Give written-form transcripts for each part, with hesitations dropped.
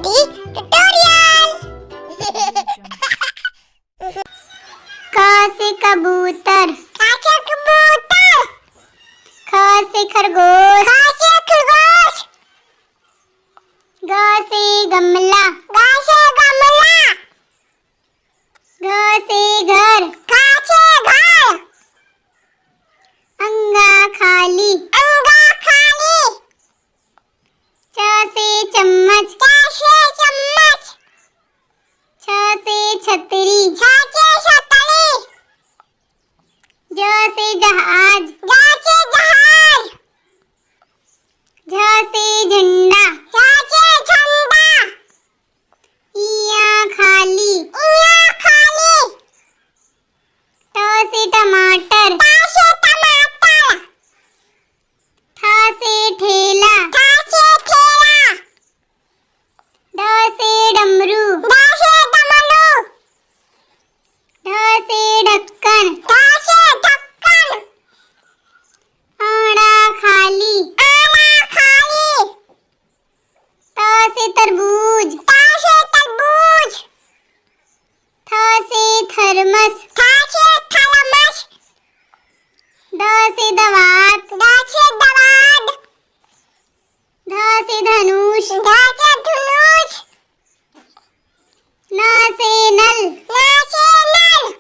Daddy tutorial. क से कबूतर, ख से कबूतर, ख से खरगोश, ख से खरगोश, ग से गमला, ग से गमला, घ से घर, घ से घर, अंगा खाली, अंगा खाली, च से चम्मच, च से चम्मच, छ से छतरी, छ से छतरी, ज से जहाज, ज से जहाज, झ से झंडा, झ से झंडा, इया खाली, इया खाली, ट से टमाटर, ट से टमाटर, ठ से ठेला, ठ से ठेला, ड से डमरू, ड से डमरू, ढ से ढक्कन, ढ से ढक्कन, आड़ा खाली, आड़ा खाली, त से तरबूज, त से तरबूज, थ से थर्मस, थ से थर्मस, द से दवात, द से दवात, ध से धनुष, ध से धनुष, न से नल, न से नल,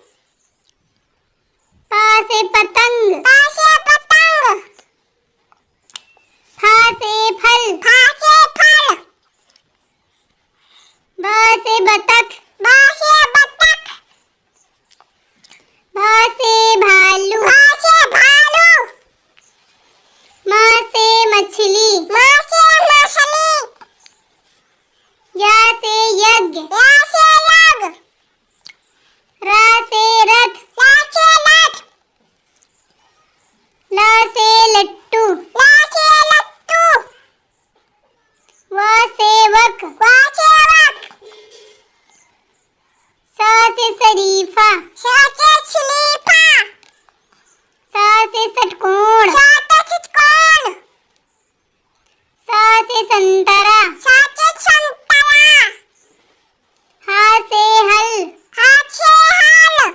प से पतंग, प से पतंग, फ से फल, फ से फल, ब से बतख, ब से बतख, भ से भालू, भ से भालू, म से मछली, म से मछली, य से यज्ञ, य से यज्ञ, र से रथ, र से रथ, ल से लट्टू, ल से लट्टू, व से वक, व से वक, स से शरीफा, स से शरीफा, स से षटकोण, स से षटकोण, स से संतरा, स से संतरा, ह से हल, ह से हल,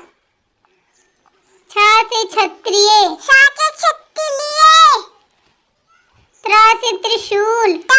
छ से क्षत्रिय, छ से क्षत्रिय, त्र से त्रिशूल, त्र